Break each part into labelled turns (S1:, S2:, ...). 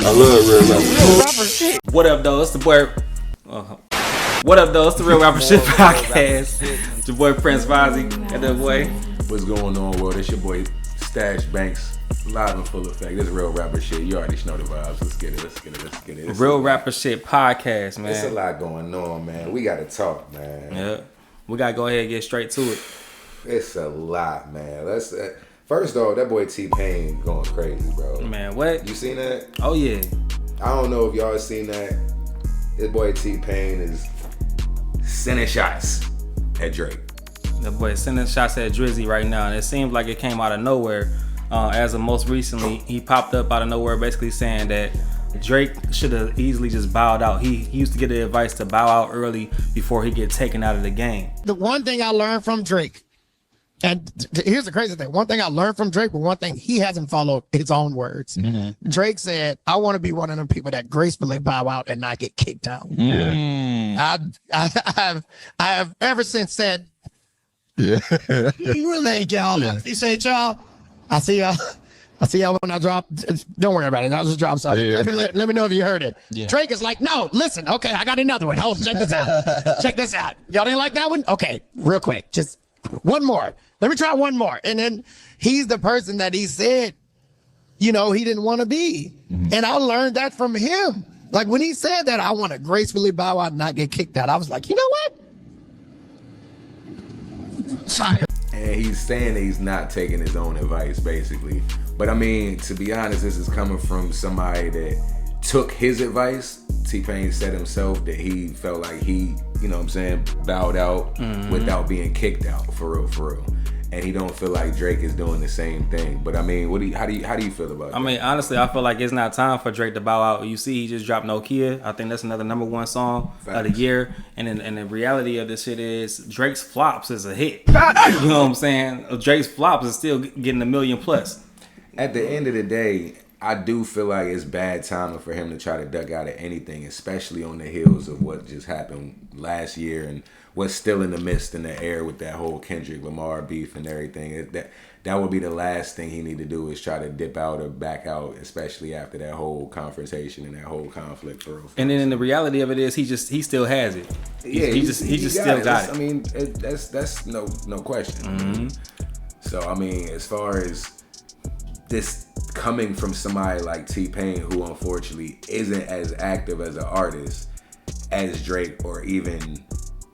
S1: I love real rapper shit.
S2: What up, though? It's the boy. What up, though? It's the Real Rapper Shit podcast. It's your boy Prince RAZI and that boy.
S3: What's going on, world? It's your boy Stash Banks, live in full effect. This is Real Rapper Shit. You already know the vibes. Let's get it. It's
S2: Real Rapper Shit podcast, man.
S3: It's a lot going on, man. We gotta talk, man.
S2: Yeah, we gotta go ahead and get straight to it.
S3: It's a lot, man. Let's first off, that boy T-Pain going crazy, bro.
S2: Man, what?
S3: You seen that?
S2: Oh yeah.
S3: I don't know if y'all seen that. This boy T-Pain is sending shots at Drake.
S2: The boy sending shots at Drizzy right now, and it seems like it came out of nowhere. As of most recently, he popped up out of nowhere, basically saying that Drake should have easily just bowed out. He used to get the advice to bow out early before he get taken out of the game.
S4: The one thing I learned from Drake, and here's the crazy thing, one thing I learned from Drake, but one thing he hasn't followed his own words. Mm-hmm. Drake said, I want to be one of them people that gracefully bow out and not get kicked out.
S1: Yeah.
S4: I have ever since said,
S1: Yeah.
S4: you really ain't y'all. He said, y'all, I see y'all when I drop. Don't worry about it. I'll just drop something.
S1: Yeah.
S4: Let me know if you heard it.
S1: Yeah.
S4: Drake is like, no, listen. Okay, I got another one. Hold, check this out. Check this out. Y'all didn't like that one? Okay, real quick. Just one more. Let me try one more. And then he's the person that he said, he didn't want to be. Mm-hmm. And I learned that from him. Like when he said that, I want to gracefully bow out and not get kicked out. I was like, you know what? Sorry.
S3: And he's saying that he's not taking his own advice, basically. But I mean, to be honest, this is coming from somebody that took his advice. T-Pain said himself that he felt like he, bowed out without being kicked out, for real. And he don't feel like Drake is doing the same thing. But I mean, how do you feel about that?
S2: I mean, honestly, I feel like it's not time for Drake to bow out. You see, he just dropped Nokia. I think that's another #1 song of the year. And the reality of this shit is Drake's flops is a hit. You know what I'm saying? Drake's flops is still getting 1 million plus.
S3: At the end of the day, I do feel like it's bad timing for him to try to duck out of anything, especially on the heels of what just happened last year and what's still in the midst in the air with that whole Kendrick Lamar beef and everything. That would be the last thing he need to do is try to dip out or back out, especially after that whole confrontation and that whole conflict. For
S2: and then the reality of it is he still has it. He just still got it.
S3: I mean, that's no question.
S2: Mm-hmm.
S3: So I mean, as far as this coming from somebody like T-Pain, who unfortunately isn't as active as an artist as Drake or even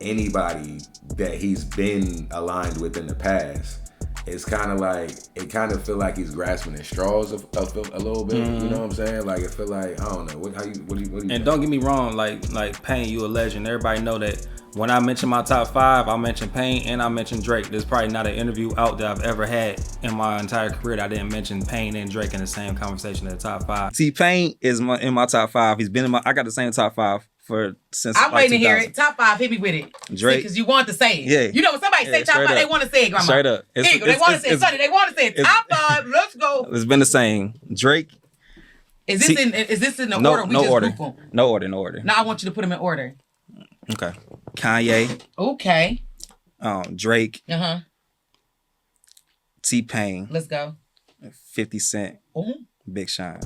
S3: anybody that he's been aligned with in the past, it's kind of like, it kind of feel like he's grasping at straws a little bit. Mm-hmm. You know what I'm saying? Like, it feel like, I don't know. What do you
S2: And
S3: think?
S2: don't get me wrong, like Pain, you a legend. Everybody know that when I mention my top 5, I mention Pain and I mention Drake. There's probably not an interview out that I've ever had in my entire career that I didn't mention Pain and Drake in the same conversation in the top 5. T-Pain is in my top 5. He's been I got the same top 5 since
S5: I'm waiting to hear it. Top 5, hit me with it.
S2: Drake.
S5: Because you want to say it.
S2: Yeah.
S5: You know, when somebody say top 5, they want to say it, Grandma.
S2: Straight up.
S5: Here you go. They want to say it. Sonny, they want to say it. Top 5, let's go.
S2: It's been the same. Drake.
S5: Is this in the order?
S2: No order.
S5: Group them?
S2: No order.
S5: No, I want you to put them in order.
S2: Okay. Kanye.
S5: Okay.
S2: Drake.
S5: Uh-huh.
S2: T-Pain.
S5: Let's go.
S2: 50 Cent.
S5: Mm-hmm.
S2: Big Sean.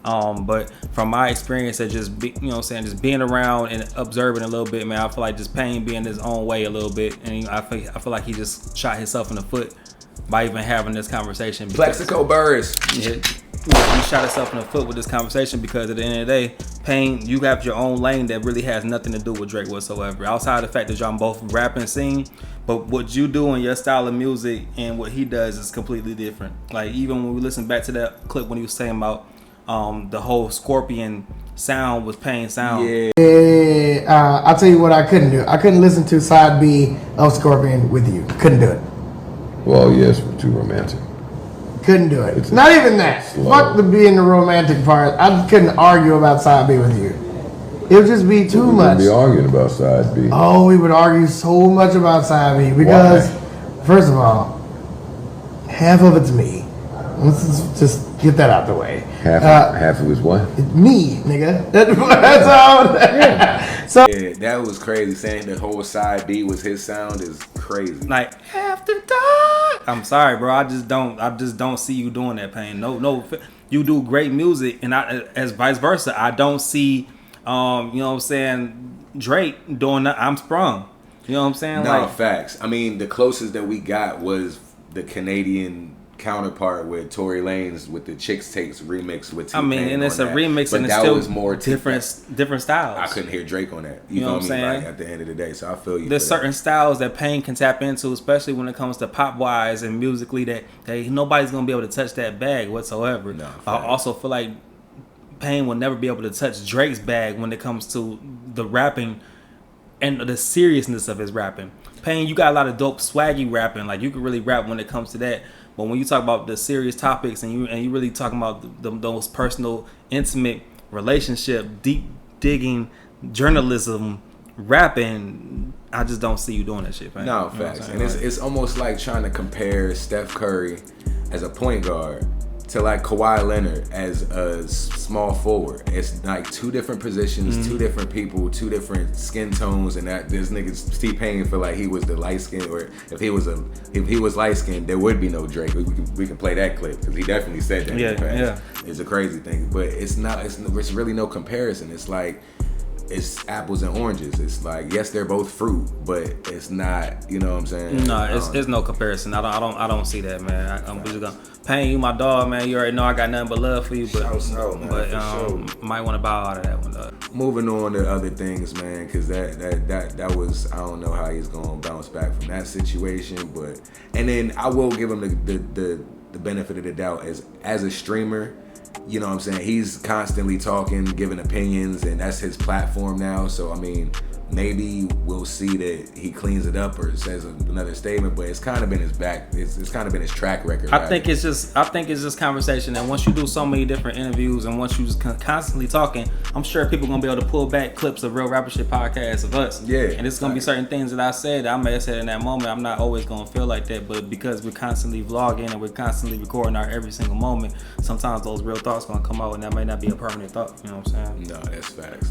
S2: But from my experience of just just being around and observing a little bit, man, I feel like just Pain being his own way a little bit, and I feel like he just shot himself in the foot by even having this conversation.
S3: Plexico Burris.
S2: Yeah, he shot himself in the foot with this conversation because at the end of the day, Pain, you got your own lane that really has nothing to do with Drake whatsoever. Outside the fact that y'all both rap and sing, but what you do and your style of music and what he does is completely different. Like even when we listen back to that clip when he was saying about the whole Scorpion sound was Pain sound.
S4: Yeah, I'll tell you what I couldn't do. I couldn't listen to side B of Scorpion with you. Couldn't do it.
S1: Well, yes, we're too romantic.
S4: Couldn't do it. It's not even that.
S1: Slow.
S4: Fuck the being the romantic part. I just couldn't argue about side B with you. It would just be too much.
S1: We'd be arguing about side B.
S4: Oh, we would argue so much about side B because, first of all, half of it's me. Let's just get that out the way.
S1: Half of his what?
S4: Me, nigga. That's all. Yeah. So
S3: Yeah, that was crazy. Saying the whole side B was his sound is crazy.
S2: Like have to die. I'm sorry, bro. I just don't see you doing that, Pain. No. you do great music, and as vice versa, I don't see, you know what I'm saying, Drake doing that. I'm Sprung. You know what I'm saying?
S3: No,
S2: Like,
S3: facts. I mean, the closest that we got was the Canadian counterpart with Tory Lanez with the Chicks Takes remix with T-Pain.
S2: I mean, and it's a remix,
S3: but
S2: and it's
S3: that
S2: still
S3: was more
S2: different styles.
S3: I couldn't hear Drake on that.
S2: You know what I'm
S3: me?
S2: saying?
S3: Like, at the end of the day, so I feel you.
S2: There's certain styles that Pain can tap into, especially when it comes to pop wise and musically, that nobody's gonna be able to touch that bag whatsoever.
S3: No,
S2: I also feel like Pain will never be able to touch Drake's bag when it comes to the rapping and the seriousness of his rapping. Pain, you got a lot of dope swaggy rapping, like you can really rap when it comes to that. But when you talk about the serious topics and you really talking about those personal, intimate relationship, deep digging journalism, rapping, I just don't see you doing that shit, man.
S3: No, facts. And it's almost like trying to compare Steph Curry as a point guard to like Kawhi Leonard as a small forward. It's like two different positions, two different people, two different skin tones, and that this nigga T-Pain feel like he was the light skin, or if he was light skinned, there would be no Drake. We can play that clip because he definitely said that.
S2: Yeah.
S3: It's a crazy thing, but it's not. It's really no comparison. It's like, it's apples and oranges. It's like, yes, they're both fruit, but it's not. You know what I'm saying?
S2: No, it's no comparison. I don't see that, man. I'm just gonna Pain, you my dog, man. You already know I got nothing but love for you, but might want to bow out of that one, though.
S3: Moving on to other things, man, because that was, I don't know how he's gonna bounce back from that situation, but and then I will give him the benefit of the doubt as a streamer. You know what I'm saying? He's constantly talking, giving opinions, and that's his platform now. So, I mean, maybe we'll see that he cleans it up or says another statement, but it's kind of been his back. It's kind of been his track record.
S2: I think it's just conversation. And once you do so many different interviews and once you just constantly talking, I'm sure people gonna be able to pull back clips of Real Rapper Shit podcast of us.
S3: Yeah.
S2: And it's gonna be certain things that I said that I may have said in that moment. I'm not always gonna feel like that, but because we're constantly vlogging and we're constantly recording our every single moment, sometimes those real thoughts gonna come out, and that may not be a permanent thought. You know what I'm saying?
S3: No, that's facts.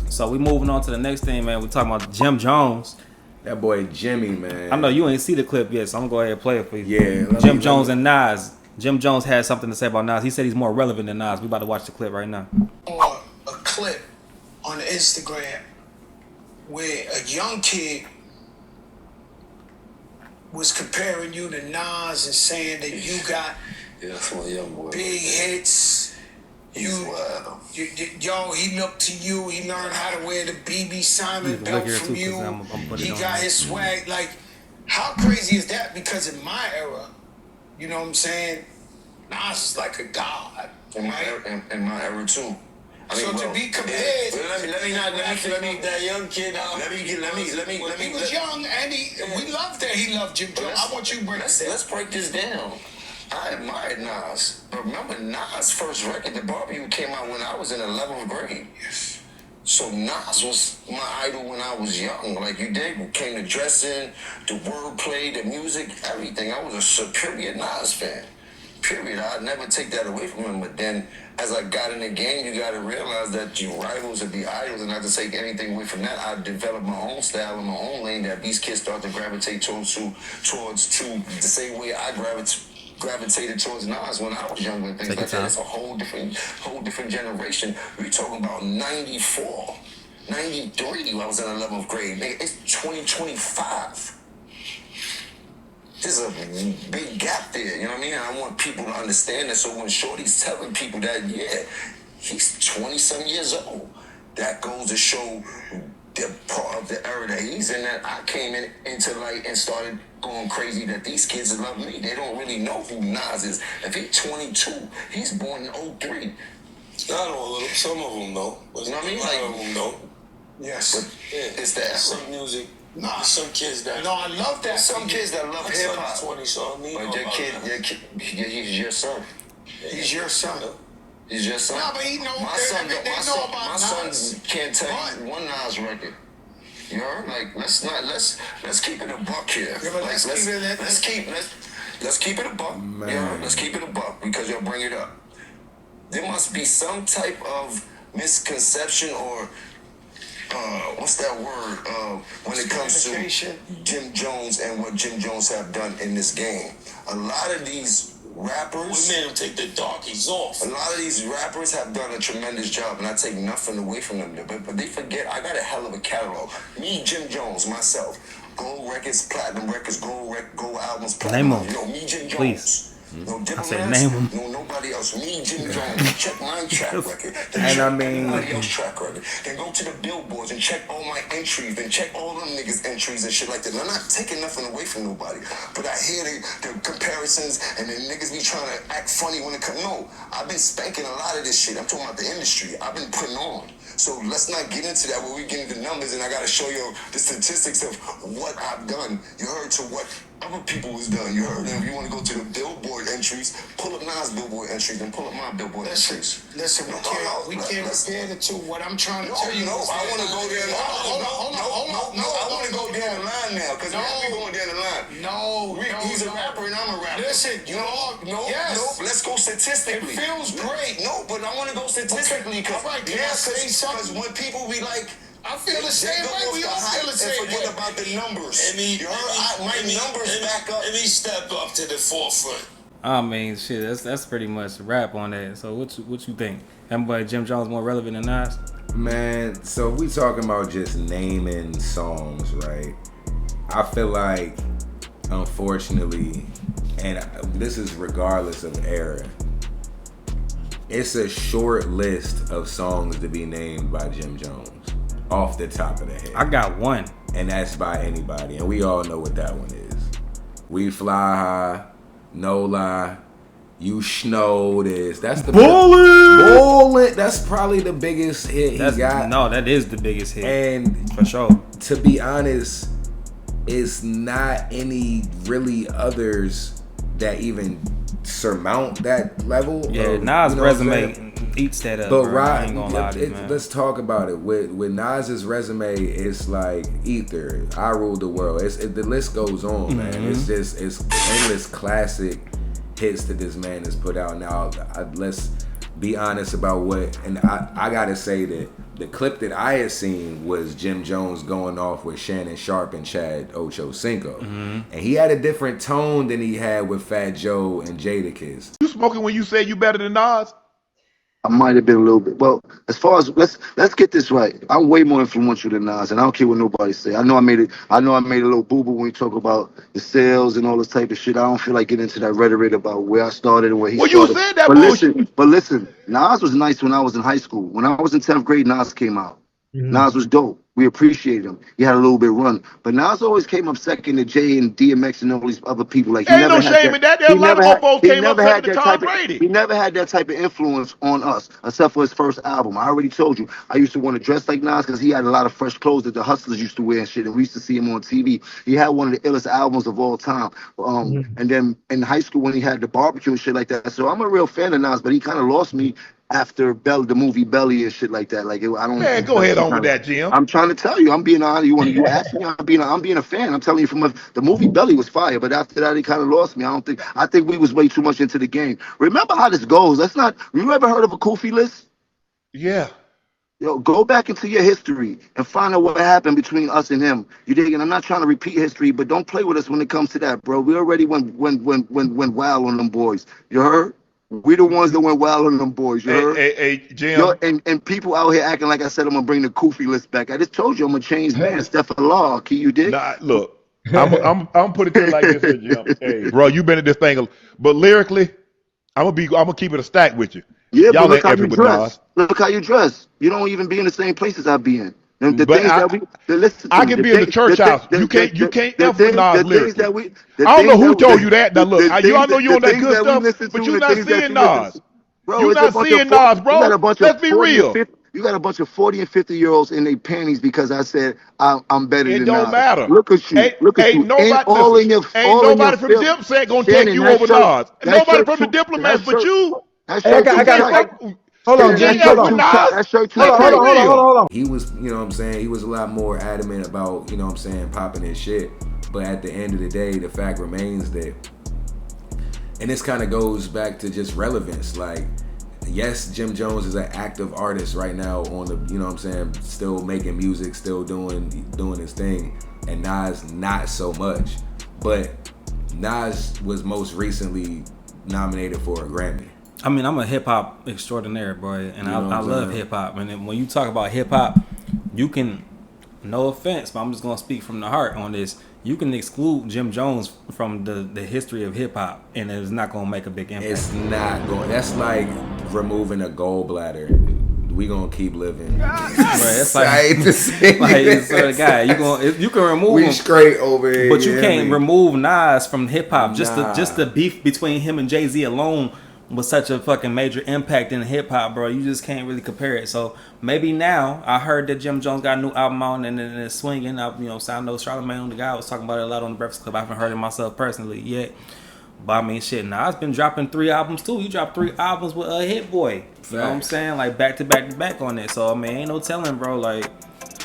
S2: So we moving on to the next thing, man. We talking about Jim Jones.
S3: That boy Jimmy, man.
S2: I know you ain't see the clip yet, so I'm gonna go ahead and play it for you.
S3: Yeah.
S2: Jim Jones and Nas. Jim Jones had something to say about Nas. He said he's more relevant than Nas. We about to watch the clip right now.
S6: Or a clip on Instagram where a young kid was comparing you to Nas and saying that you got
S7: that's my young boy.
S6: big hits. He looked to you. He learned how to wear the BB Simon belt from you. He got his swag. Like, how crazy is that? Because in my era, you know what I'm saying, Nas is like a god.
S7: In my era too. I mean,
S6: So to be compared,
S7: let me that young kid.
S6: he was young and we loved that he loved Jim Jones. I want you to break this down.
S7: Let's break this down. I admired Nas, but remember Nas' first record, The Barbecue, came out when I was in 11th grade.
S6: Yes.
S7: So Nas was my idol when I was young. Like you did, came to dressing, the wordplay, the music, everything. I was a superior Nas fan. Period. I'd never take that away from him. But then, as I got in the game, you got to realize that your rivals are the idols, and not to take anything away from that. I developed my own style and my own lane that these kids start to gravitate towards the same way I gravitated towards Nas when I was younger and things like that. It's a whole different generation. We're talking about 94, 93 when I was in 11th grade. It's 2025. There's a big gap there, you know what I mean? And I want people to understand that. So when Shorty's telling people that, yeah, he's 20-some years old, that goes to show the part of the era that he's in, that I came into light and started going crazy that these kids love me. They don't really know who Nas is. If he's 22, he's born in 03.
S8: Not all of them. Some of them know. But
S7: You know what I mean?
S8: A lot of them know.
S6: Yes.
S7: But it's that
S8: Some music.
S6: Nah.
S8: Some kids that.
S6: No, I love that.
S7: some kids that love hip hop.
S8: 20, so I mean,
S7: But he's your son.
S6: He's your son.
S7: He's your son.
S6: No, but he know.
S7: My son,
S6: they know about
S7: my
S6: Nas.
S7: son can't tell you one Nas record. You heard? Like let's keep it a buck here.
S6: Yeah, but
S7: Like, let's keep it a buck.
S3: Man.
S7: You know? Let's keep it a buck because you'll bring it up. There must be some type of misconception or what's that word when it comes to Jim Jones and what Jim Jones have done in this game. A lot of these rappers.
S8: We made him take the darkies off.
S7: A lot of these rappers have done a tremendous job, and I take nothing away from them. But they forget I got a hell of a catalog. Me, Jim Jones, myself, gold records, platinum records, gold albums, platinum.
S2: Name 'em.
S7: You know, me, Jim Jones.
S2: Please.
S7: No
S2: I
S7: diplomats,
S2: said name 'em.
S7: no nobody else. Me, Jim Jones. Check my track record. Then
S3: And
S7: check
S3: I mean-
S7: everybody else's track record. Then go to the billboards and check all my entries. Then check all them niggas' entries and shit like that. And I'm not taking nothing away from nobody. But I hear the comparisons and the niggas be trying to act funny when it comes. No, I've been spanking a lot of this shit. I'm talking about the industry. I've been putting on. So let's not get into that where we get into numbers and I gotta show you the statistics of what I've done. You heard to what other people was done. You heard them. If you want to go to the billboard entries, pull up Nas billboard entries and pull up my billboard entries.
S6: Listen, we can't compare the two. What I'm trying to tell you
S7: No,
S6: is
S7: I want to go there. I want to go down the line now because now we going down the line. He's a rapper and I'm a rapper.
S6: Listen, yes.
S7: Let's go statistically.
S6: It feels great.
S7: No, but I want to go statistically because when people be like,
S6: I feel the same way. We all feel the same way.
S7: Forget about the numbers.
S8: My numbers back up. Let me step up to the forefront.
S2: I mean, shit, that's pretty much a wrap on that. So what you think? That boy Jim Jones more relevant than Nas?
S3: Man, so we talking about just naming songs, right? I feel like, unfortunately, and this is regardless of era, it's a short list of songs to be named by Jim Jones off the top of the head.
S2: I got one.
S3: And that's by anybody. And we all know what that one is. We Fly High, No Lie, You Know This. That's the Ballin'. That's probably the biggest hit he got.
S2: No, that is the biggest hit.
S3: And
S2: for sure.
S3: To be honest, it's not any really others that even surmount that level.
S2: Yeah, Nas' resume eats that up.
S3: But
S2: I ain't gonna lie to you, man.
S3: let's talk about it. With Nas's resume, it's like ether. I Rule the World. The list goes on, man. It's endless classic hits that this man has put out. Now, let's be honest about what. And I gotta say that the clip that I had seen was Jim Jones going off with Shannon Sharp and Chad Ochocinco. And he had a different tone than he had with Fat Joe and Jadakiss.
S9: You smoking when you said you better than Nas?
S10: I might have been a little bit. Well, as far as let's get this right. I'm way more influential than Nas, and I don't care what nobody say. I know I made a little boo-boo when we talk about the sales and all this type of shit. I don't feel like getting into that rhetoric about where I started and where he started.
S9: Well, you said that bullshit.
S10: But listen, Nas was nice when I was in high school. When I was in 10th grade, Nas came out. Nas was dope. We appreciated him. He had a little bit run. But Nas always came up second to Jay and DMX and all these other people. Like,
S9: ain't no shame in that. There's a lot of folks came up second to Tom Brady.
S10: He never had that type of influence on us, except for his first album. I already told you. I used to want to dress like Nas because he had a lot of fresh clothes that the hustlers used to wear and shit. And we used to see him on TV. He had one of the illest albums of all time. And then in high school when he had the barbecue and shit like that. So I'm a real fan of Nas, but he kind of lost me after the movie Belly and shit like that. Like, I don't.
S9: Man, go ahead on with that, Jim.
S10: I'm trying to tell you. I'm being honest. You ask me. I'm being a fan. I'm telling you, the movie Belly was fire, but after that, he kind of lost me. I think we was way too much into the game. Remember how this goes. You ever heard of a Kofi list?
S9: Yeah.
S10: Yo, go back into your history and find out what happened between us and him. You dig? And I'm not trying to repeat history, but don't play with us when it comes to that, bro. We already went wild on them boys. You heard? We the ones that went wild on them boys, you heard?
S9: Hey, Jim.
S10: Yo, and people out here acting like I said I'm gonna bring the Kofi list back. I just told you I'm gonna change bands. Steph Law, Key, you dig?
S9: Nah, look, I'm put it to you like this, Jim. Hey, bro, you been at this thing, but lyrically, I'm gonna keep it a stack with you.
S10: Yeah,
S9: y'all
S10: but look how you
S9: with
S10: dress.
S9: Nas.
S10: Look how you dress. You don't even be in the same places I be in. I
S9: can be in the church house. You can't F with Nas lyrics. I don't know who told you that. Now look, y'all know you on that good stuff, but you're not seeing Nas. You're not seeing Nas, bro. Let's be real.
S10: You got a bunch of 40 and 50-year-olds in their panties because I said I'm better than Nas.
S9: It don't matter.
S10: Look at you. Look at you.
S9: Ain't nobody from Dipset gonna take you over Nas. Nobody from the Diplomats but you.
S11: Hold on, Jim. Hold on.
S3: He was, you know what I'm saying, he was a lot more adamant about, you know what I'm saying, popping his shit. But at the end of the day, the fact remains that, and this kind of goes back to just relevance. Like, yes, Jim Jones is an active artist right now on the, you know what I'm saying, still making music, still doing his thing. And Nas not so much. But Nas was most recently nominated for a Grammy.
S2: I mean, I'm a hip hop extraordinaire, boy, and I love hip hop. And then when you talk about hip hop, you can, no offense, but I'm just gonna speak from the heart on this. You can exclude Jim Jones from the history of hip hop, and it's not gonna make a big impact.
S3: It's not going. That's like removing a gallbladder. We gonna keep living.
S2: Right, it's like, I hate to say the guy, you can remove
S3: we
S2: him
S3: straight over here,
S2: but you can't remove Nas from hip hop. Just the beef between him and Jay-Z alone was such a fucking major impact in hip hop, bro. You just can't really compare it. So maybe now, I heard that Jim Jones got a new album out and it's swinging. I know Charlamagne, the guy, was talking about it a lot on the Breakfast Club. I haven't heard it myself personally yet. But I mean, shit, Nas been dropping 3 albums too. You dropped 3 albums with Hit Boy. You know what I'm saying? Like back to back on it. So I mean, ain't no telling, bro. Like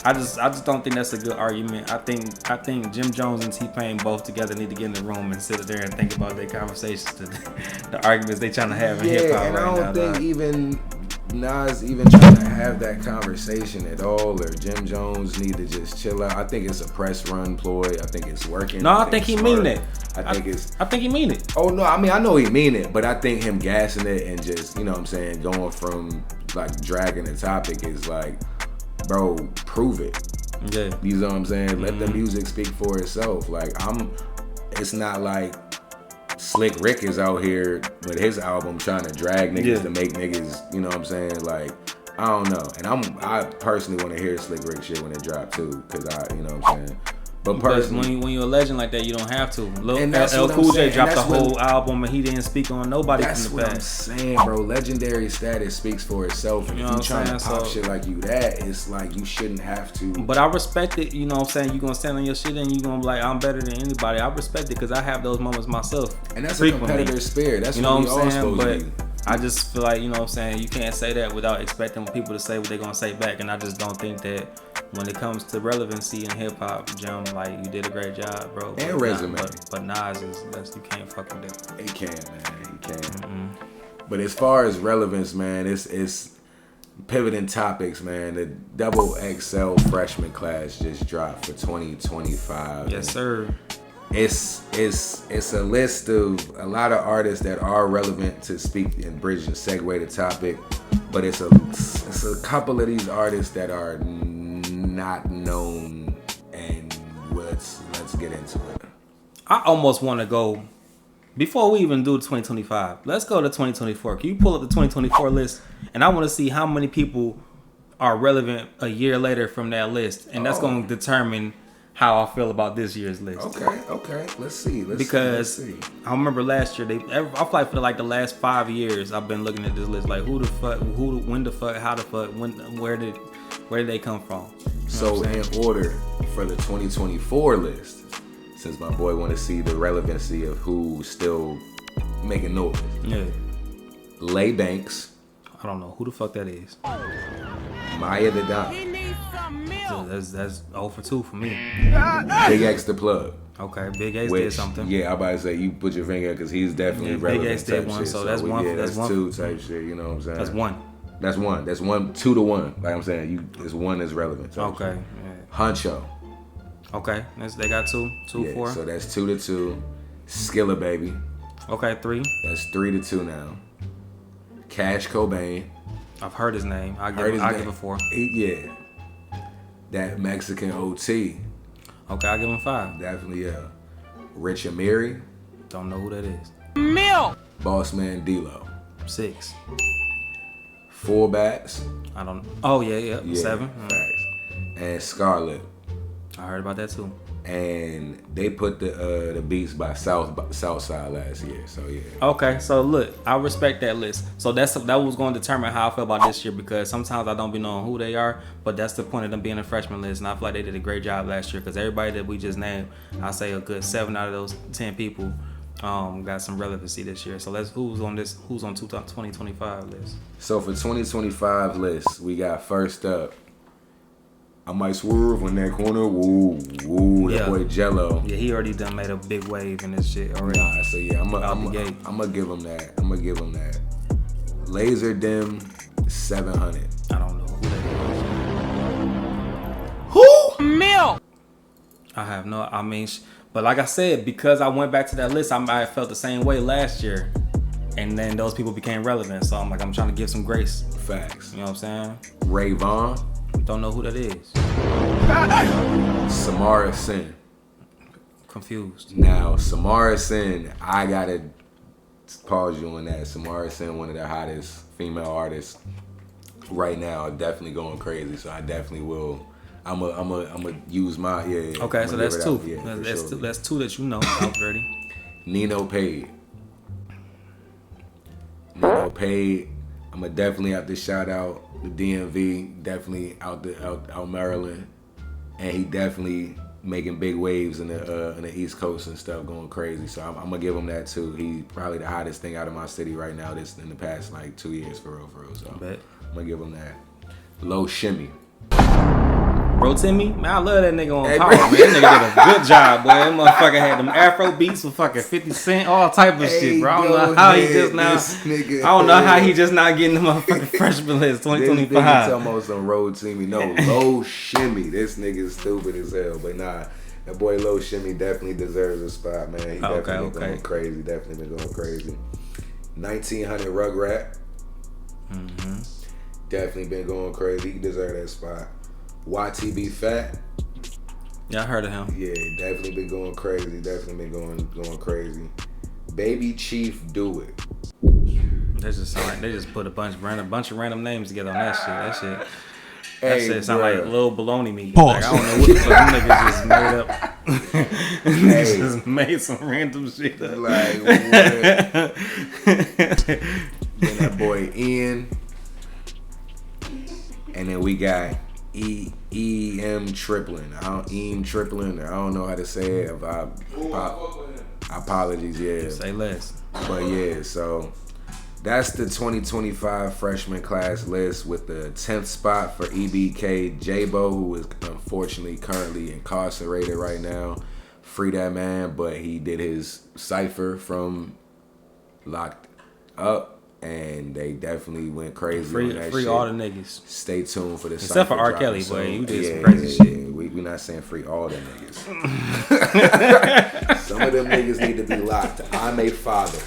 S2: I just don't think that's a good argument. I think Jim Jones and T-Pain both together need to get in the room and sit there and think about their conversations, the arguments they trying to have in hip hop right now.
S3: I don't think even Nas even trying to have that conversation at all, or Jim Jones need to just chill out. I think it's a press run ploy. I think it's working.
S2: No, I think he mean it.
S3: I
S2: think he mean it.
S3: Oh no, I mean I know he mean it, but I think him gassing it and just, you know what I'm saying, going from like dragging the topic is like, bro, prove it.
S2: Yeah.
S3: You know what I'm saying? Let the music speak for itself. Like it's not like Slick Rick is out here with his album trying to drag niggas to make niggas, you know what I'm saying? Like, I don't know. And I personally want to hear Slick Rick shit when it drop too, cause you know what I'm saying? But personally,
S2: when you're a legend like that, you don't have to. LL Cool J dropped the whole album and he didn't speak on nobody from the past.
S3: That's what I'm saying, bro. Legendary status speaks for itself. And if you trying to pop shit like you that, it's like you shouldn't have to.
S2: But I respect it, you know what I'm saying? You gonna stand on your shit and you gonna be like, I'm better than anybody. I respect it because I have those moments myself.
S3: And that's a competitor spirit. That's what we all supposed to be.
S2: I just feel like, you know what I'm saying, you can't say that without expecting people to say what they're gonna say back. And I just don't think that when it comes to relevancy in hip hop, Jim, like, you did a great job, bro.
S3: And resume.
S2: But Nas you can't fuck with that.
S3: He can, man. He can. Mm-hmm. But as far as relevance, man, it's pivoting topics, man. The double XL freshman class just dropped for 2025.
S2: Yes, sir.
S3: It's a list of a lot of artists that are relevant to speak and bridge and segue the topic, but it's a couple of these artists that are not known, and let's get into it.
S2: I almost want to go before we even do 2025. Let's go to 2024. Can you pull up the 2024 list? And I want to see how many people are relevant a year later from that list, and that's going to determine how I feel about this year's list.
S3: Okay. Let's see.
S2: Because I remember last year, I feel like for like the last 5 years, I've been looking at this list like when the fuck, how the fuck, where did they come from? You
S3: so in order for the 2024 list, since my boy want to see the relevancy of who's still making noise.
S2: Yeah.
S3: Lay Banks.
S2: I don't know who the fuck that is.
S3: Maya the Don.
S2: That's 0 for 2 for me.
S3: Big X the Plug.
S2: Okay, Big X did something.
S3: Yeah, I'm about to say you put your finger because he's definitely relevant.
S2: Big X did one, so that's one.
S3: Yeah, that's 2 type shit. You know what I'm saying?
S2: That's one.
S3: That's 1, 2 to 1. Like I'm saying, it's one is relevant.
S2: Okay.
S3: Yeah. Huncho.
S2: Okay, they got 2, 4.
S3: So that's 2 to 2. Skilla Baby.
S2: Okay, 3.
S3: That's 3 to 2 now. Cash Cobain.
S2: I've heard his name. I give it 4.
S3: Yeah. That Mexican OT.
S2: Okay, I give him 5.
S3: Definitely, yeah. Rich Amiri.
S2: Don't know who that is.
S3: Boss Man D-Lo.
S2: 6.
S3: Full Bats.
S2: I don't. Oh yeah. 7.
S3: Facts. And Scarlet.
S2: I heard about that too.
S3: And they put the beats by Southside last year. So yeah.
S2: Okay, so look, I respect that list. So that was going to determine how I feel about this year, because sometimes I don't be knowing who they are, but that's the point of them being a freshman list. And I feel like they did a great job last year, because everybody that we just named, I say a good 7 out of those 10 people got some relevancy this year. So who's on 2025 list.
S3: So for 2025 list, we got first up, I might swerve on that corner. Woo, that boy Jello.
S2: Yeah, he already done made a big wave in this shit already.
S3: Nah, so yeah, I'm gonna give him that. Laser Dim 700.
S2: I don't know who that is.
S3: Who?
S5: Milk.
S2: I have no. But like I said, because I went back to that list, I felt the same way last year. And then those people became relevant. So I'm trying to give some grace.
S3: Facts.
S2: You know what I'm saying?
S3: Ray Vaughn.
S2: Don't know who that is.
S3: Samara Sin.
S2: Confused.
S3: Now, Samara Sin, I gotta pause you on that. Samara Sin, one of the hottest female artists right now, definitely going crazy. So I definitely will. I'm a use my
S2: Okay, so that's two.
S3: Sure.
S2: That's two that you know already.
S3: Nino Pade. Nino Pade. I'ma definitely have to shout out the DMV. Definitely out Maryland, and he definitely making big waves in the East Coast and stuff, going crazy. So I'm gonna give him that too. He probably the hottest thing out of my city right now. This in the past like 2 years for real. So I'm gonna give him that. Low Shimmy.
S2: Bro Timmy, man, I love that nigga on Power, man. That nigga did a good job, boy. That motherfucker had them Afro beats with fucking 50 Cent, all type of shit, bro. I don't know how he just now. I don't know how he just not getting the motherfucking freshman list 2025.
S3: This nigga talking about some Road Timmy. No, Low Shimmy. This nigga is stupid as hell, but nah. That boy Low Shimmy definitely deserves a spot, man. He definitely been going crazy. Definitely been going crazy. 1900 Rugrat.
S2: Mm-hmm.
S3: Definitely been going crazy. He deserves that spot. YTB Fat.
S2: Yeah, I heard of him.
S3: Yeah, definitely been going crazy. Definitely been going crazy. Baby Chief Do It.
S2: They just sound like they just put a bunch of random names together on that shit. That shit sound
S3: bruh.
S2: like little baloney meat. Like, I don't know what the fuck them niggas just made up. Niggas just made some random shit up.
S3: Like what? Then that boy Ian. And then we got E.M. Triplin. Triplin. I don't know how to say it. Apologies, yeah.
S2: Say less.
S3: But yeah, so that's the 2025 freshman class list with the 10th spot for EBK J-Bo, who is unfortunately currently incarcerated right now. Free that man, but he did his cipher from Locked Up. And they definily went crazy on that
S2: free
S3: shit.
S2: all the niggas.
S3: Stay tuned for the
S2: except for R.
S3: dropping
S2: Kelly, boy. You did some crazy shit.
S3: We not saying free all the niggas. Some of them niggas need to be locked. I'm a father.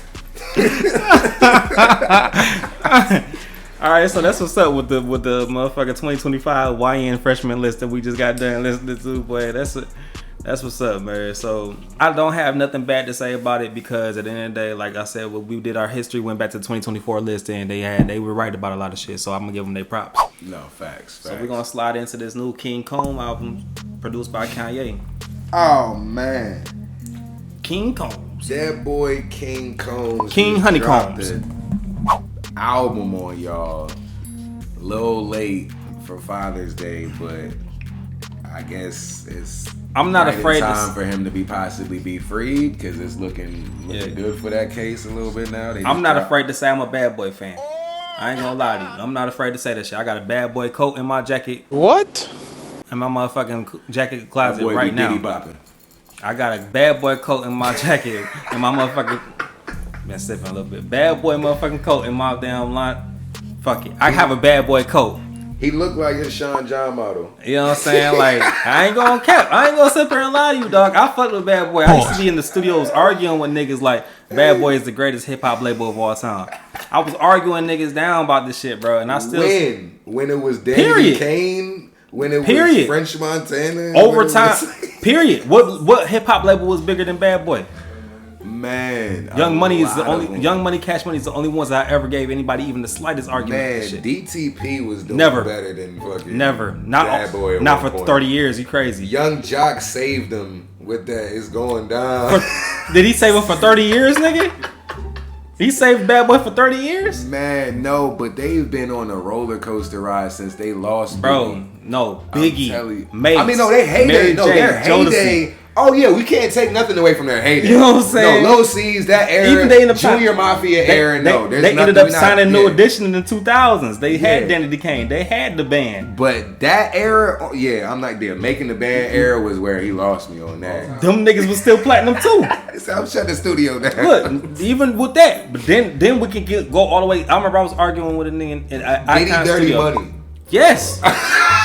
S2: All right, so that's what's up with the motherfucking 2025 YN freshman list that we just got done listening to, boy. That's what's up, man. So I don't have nothing bad to say about it because at the end of the day, like I said, when we did our history, went back to the 2024 list, and they were right about a lot of shit. So I'm gonna give them their props.
S3: No, facts.
S2: So we're gonna slide into this new King Comb album produced by Kanye.
S3: Oh man,
S2: King Combs.
S3: That boy King Combs.
S2: King Honeycombs.
S3: Album on y'all. A little late for Father's Day, but I guess it's.
S2: I'm not afraid
S3: time for him to possibly be freed because it's looking good for that case a little bit now.
S2: I'm not afraid to say I'm a Bad Boy fan. I ain't gonna lie to you. I'm not afraid to say that shit. I got a Bad Boy coat in my jacket.
S11: What?
S3: Oh,
S2: In my motherfucking jacket closet right now.
S3: Bopping.
S2: I got a Bad Boy coat in my jacket in my motherfucking. Been sipping a little bit. Bad Boy motherfucking coat in my damn line. Fuck it. I have a Bad Boy coat.
S3: He looked like his Sean John model.
S2: You know what I'm saying? Like, I ain't gonna cap. I ain't gonna sit there and lie to you, dog. I fucked with Bad Boy. I used to be in the studios arguing with niggas like Bad Boy is the greatest hip hop label of all time. I was arguing niggas down about this shit, bro. And I still
S3: when it was Danny Kane, when it was French Montana,
S2: overtime. Period. What hip hop label was bigger than Bad Boy?
S3: Man,
S2: Young Money, Cash Money is the only ones I ever gave anybody even the slightest argument.
S3: Man,
S2: shit.
S3: DTP was doing better than fucking Bad Boy.
S2: Not for 30 years. You crazy?
S3: Young Jock saved him with that. It's going down.
S2: Did he save him for 30 years, nigga? He saved Bad Boy for 30 years?
S3: Man, no, but they've been on a roller coaster ride since they lost.
S2: Bro,
S3: Biggie.
S2: No, Biggie, Mace,
S3: I mean, no, they heyday. No, their heyday. Oh yeah, we can't take nothing away from their heyday.
S2: You know what I'm saying?
S3: No, Low C's, that era,
S2: even they
S3: Junior Mafia era.
S2: They ended up signing New Edition in the 2000s. They had Danny Kane. They had the band.
S3: But that era, I'm not there. Making the band era was where he lost me on that.
S2: Them niggas was still platinum too.
S3: So I'm shutting the studio down.
S2: Look, even with that, but then we can go all the way. I remember I was arguing with a nigga in Icon
S3: Dirty
S2: Studio.
S3: Money.
S2: Yes.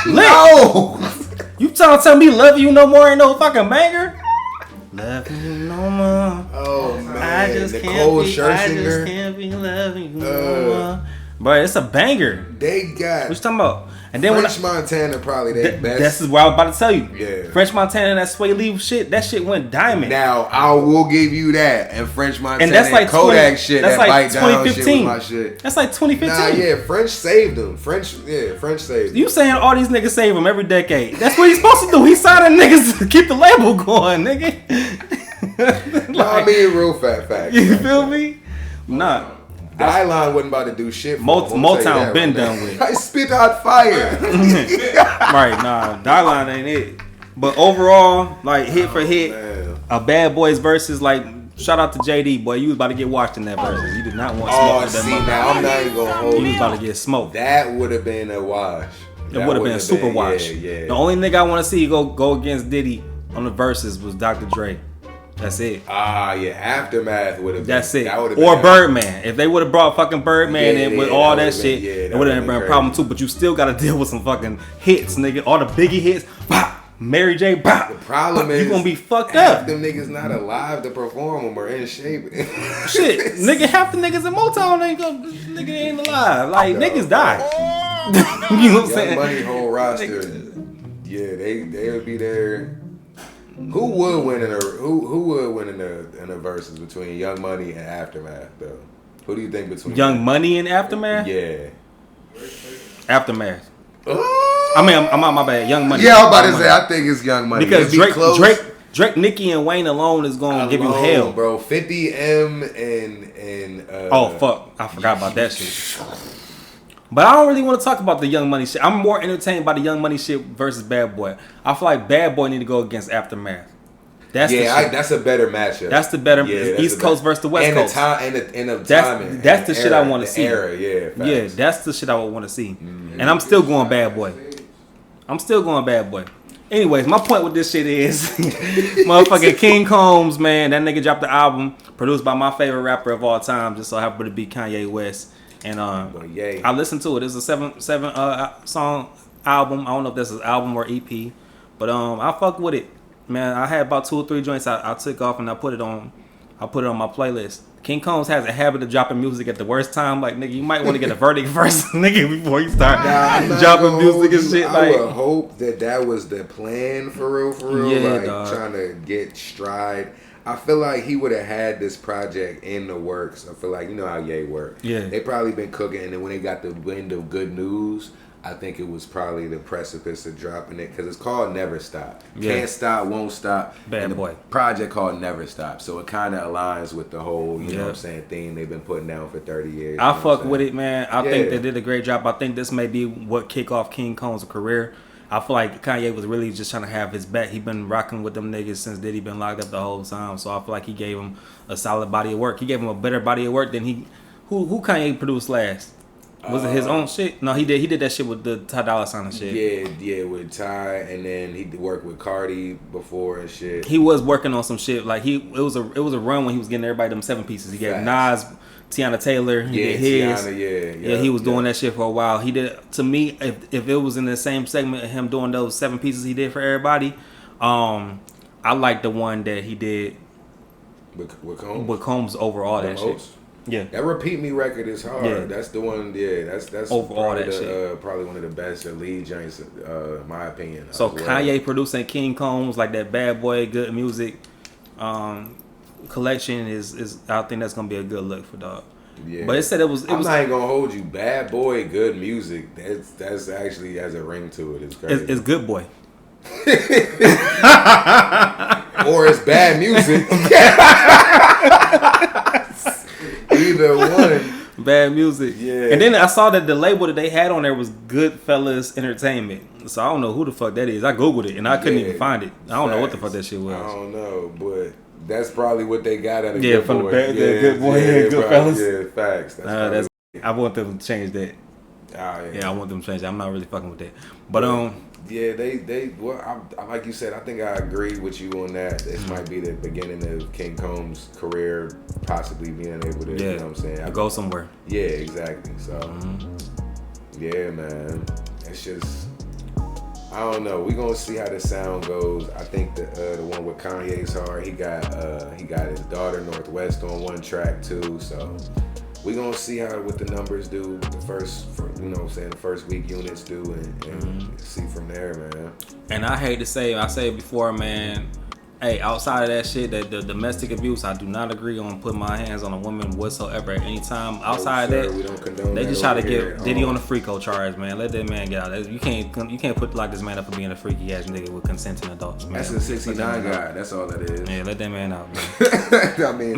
S3: No.
S2: You tell me Love You No More ain't no fucking banger? Love you no more.
S3: Oh man.
S2: I just
S3: Nicole
S2: Scherzinger. Can't be loving you no more. But it's a banger.
S3: They got.
S2: What you talking about? And then
S3: French Montana probably their best.
S2: This is what I was about to tell you.
S3: Yeah.
S2: French Montana and that Sway Lee shit, that shit went diamond.
S3: Now I will give you that. And French Montana
S2: and that's like
S3: Kodak
S2: 20,
S3: shit.
S2: That's
S3: that
S2: like
S3: bite down
S2: 2015.
S3: shit was my shit.
S2: That's like 2015.
S3: Nah, yeah, French saved them. French saved them.
S2: You saying all these niggas save them every decade? That's what he's supposed to do. He's signing niggas to keep the label going, nigga.
S3: No, I mean real fact.
S2: You feel me? Nah.
S3: Dylan wasn't about to do shit.
S2: Motown been done with.
S3: I spit out fire.
S2: Right, nah, Dylan ain't it. But overall, like hit for hit, a Bad Boys versus like. Shout out to JD, boy. You was about to get washed in that versus. You did not want smoke with that motherfucker.
S3: Now I'm not even gonna hold you.
S2: You was about to get smoked.
S3: That would have been a wash.
S2: It would have been a super wash.
S3: Yeah.
S2: The only nigga I want to see go against Diddy on the verses was Dr. Dre. That's it.
S3: Aftermath would have been.
S2: That's it.
S3: That
S2: or Birdman. If they would have brought fucking Birdman in with all that shit, it would have been a problem too. But you still got to deal with some fucking hits, nigga. All the Biggie hits. Mary J.
S3: The problem is
S2: you gonna be fucked up.
S3: Half them niggas not alive to perform them or in shape.
S2: Shit, nigga, half the niggas in Motown nigga ain't alive. Like niggas die. You know what I'm saying?
S3: Money whole roster. Yeah, they would be there. Who would win in a versus between Young Money and Aftermath though? Who do you think between
S2: Young Money and Aftermath?
S3: Yeah.
S2: Aftermath. I mean, I'm on my bad. Young Money.
S3: Yeah, I'm about to say I think it's Young Money
S2: because Drake, Nicki, and Wayne alone is gonna give you hell,
S3: bro. 50 M and
S2: oh fuck, I forgot about that shit. But I don't really want to talk about the Young Money shit. I'm more entertained by the Young Money shit versus Bad Boy. I feel like Bad Boy need to go against Aftermath. That's
S3: that's a better matchup.
S2: That's the better East Coast versus the West Coast. That's the shit I want to see. Yeah, that's the shit I would want to see. Mm-hmm. And I'm still going Bad Boy. Anyways, my point with this shit is, motherfucking King Combs, man, that nigga dropped the album produced by my favorite rapper of all time, just so happened to be Kanye West. And I listened to it. It's a seven song album. I don't know if this is album or EP, but I fuck with it, man. I had about 2 or 3 joints I took off and I put it on my playlist. King Combs has a habit of dropping music at the worst time. Like, nigga, you might want to get a verdict first, nigga, before you start dropping music and shit.
S3: I would hope that was the plan for real.
S2: Yeah,
S3: like
S2: dog.
S3: Trying to get stride. I feel like he would have had this project in the works. I feel like, you know how Ye work.
S2: Yeah.
S3: They probably been cooking, and then when they got the wind of good news, I think it was probably the precipice of dropping it, because it's called Never Stop.
S2: Yeah.
S3: Can't Stop, Won't Stop.
S2: Bad Boy.
S3: Project called Never Stop. So it kind of aligns with the whole, you know what I'm saying, theme they've been putting down for 30 years.
S2: I fuck with it, man. I think they did a great job. I think this may be what kick off King Combs' career. I feel like Kanye was really just trying to have his back. He been rocking with them niggas since Diddy been locked up the whole time. So I feel like he gave him a solid body of work. He gave him a better body of work than who Kanye produced last. Was it his own shit? No, he did. He did that shit with the Ty Dolla $ign and shit.
S3: Yeah, with Ty, and then he worked with Cardi before and shit.
S2: He was working on some shit. Like it was a run when he was getting everybody them 7 pieces. He gave Nas, Tiana Taylor. He did his.
S3: Tiana,
S2: he was doing that shit for a while. He did, to me, if it was in the same segment of him doing those 7 pieces he did for everybody, I like the one that he did with Combs over all that shit. Yeah,
S3: that Repeat Me record is hard.
S2: Yeah.
S3: That's the one. Yeah, that's
S2: overall
S3: probably
S2: that shit.
S3: Probably one of the best lead joints, in my opinion.
S2: So Kanye producing King Combs, like that Bad Boy good music collection is I think that's gonna be a good look for dog. Yeah, but it said it was.
S3: I'm not even gonna hold you. Bad Boy good music. That's actually has a ring to it. It's crazy.
S2: It's Good Boy.
S3: Or it's bad music. Either one.
S2: Bad music.
S3: Yeah.
S2: And then I saw that the label that they had on there was Goodfellas Entertainment. So I don't know who the fuck that is. I Googled it and I couldn't even find it. I don't know what the fuck that shit was.
S3: I don't know, but that's probably what they got out of
S2: Good
S3: Boy.
S2: The Good Boy and Goodfellas.
S3: Yeah, facts.
S2: I want them to change that. Yeah, I want them to change that. I'm not really fucking with that. But
S3: yeah, they well, like you said, I think I agree with you on that. This might be the beginning of King Combs' career, possibly being able to, you know what I'm saying,
S2: go somewhere.
S3: Yeah, exactly. So, yeah, man, it's just, I don't know. We gonna see how the sound goes. I think the one with Kanye's hard. He got his daughter Northwest on one track too. So we gonna see what the numbers do. The first week units do, and see from there, man.
S2: And I hate to say, I said it before, man. Hey, outside of that shit, that the domestic abuse, I do not agree on putting my hands on a woman whatsoever at any time. Outside of that,
S3: we don't condone
S2: they
S3: that
S2: just try to
S3: over
S2: get
S3: here.
S2: Diddy on the freako charge, man. Let that man get out. You can't put like this man up for being a freaky ass nigga with consenting adults, man.
S3: That's a 69 guy. That's all that is.
S2: Yeah, let that man out, man.
S3: I mean,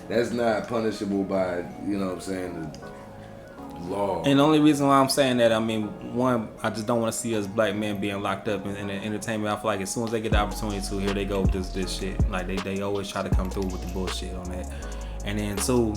S3: that's not punishable by, you know what I'm saying, the law.
S2: And the only reason why I'm saying that, I mean, one, I just don't want to see us black men being locked up in the entertainment. I feel like as soon as they get the opportunity to, here they go with this shit. Like they always try to come through with the bullshit on that. And then two,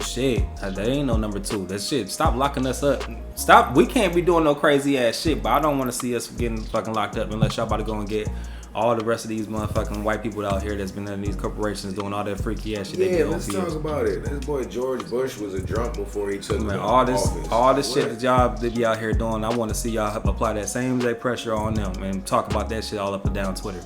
S2: shit, there ain't no number two. That shit, stop locking us up. Stop. We can't be doing no crazy ass shit, but I don't want to see us getting fucking locked up unless y'all about to go and get all the rest of these motherfucking white people out here that's been in these corporations doing all that freaky ass shit.
S3: Yeah, let's talk about it. This boy George Bush was a drunk before he took office.
S2: All this shit that y'all they be out here doing. I want to see y'all apply that same day pressure on them and talk about that shit all up and down Twitter.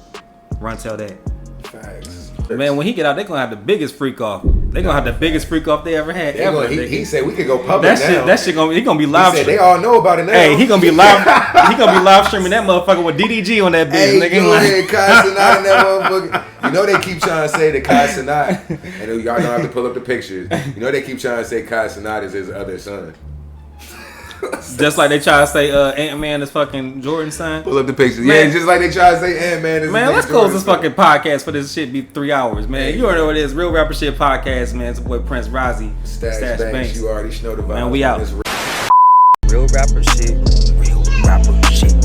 S2: Run tell that.
S3: Facts.
S2: Man, when he get out, they gonna have the biggest freak off. They gonna have the biggest freak off they ever had.
S3: He said we could go public now.
S2: That shit he gonna be live.
S3: He said they all know about it now.
S2: Hey, he gonna be live. He gonna be live streaming that motherfucker with DDG on that bitch.
S3: Hey,
S2: nigga.
S3: go ahead, Kai Cenat and that motherfucker. You know they keep trying to say that Kai Cenat, and y'all don't have to pull up the pictures. You know they keep trying to say Kai Cenat is his other son.
S2: Just like they try to say Ant-Man is fucking Jordan's son.
S3: Pull up the pictures.
S2: Man.
S3: Yeah, just like they try to say Ant-Man is
S2: Man, let's close this
S3: Jordan's
S2: fucking podcast for this shit be 3 hours, man.
S3: Hey,
S2: you already know what it is. Real Rapper Shit Podcast, man. It's the boy Prince RAZI.
S3: Stash Banks. You already know the vibe.
S2: Man, we out.
S12: Real rapper shit. Real rapper shit.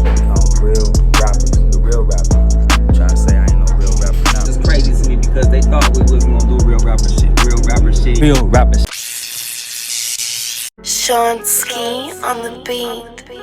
S12: Real rappers. The real rapper. Trying to say I ain't no real rapper now.
S2: It's crazy to me because they thought we was gonna do real rapper shit. Real rapper shit.
S12: Real rapper shit.
S13: Sean Ski on the beat.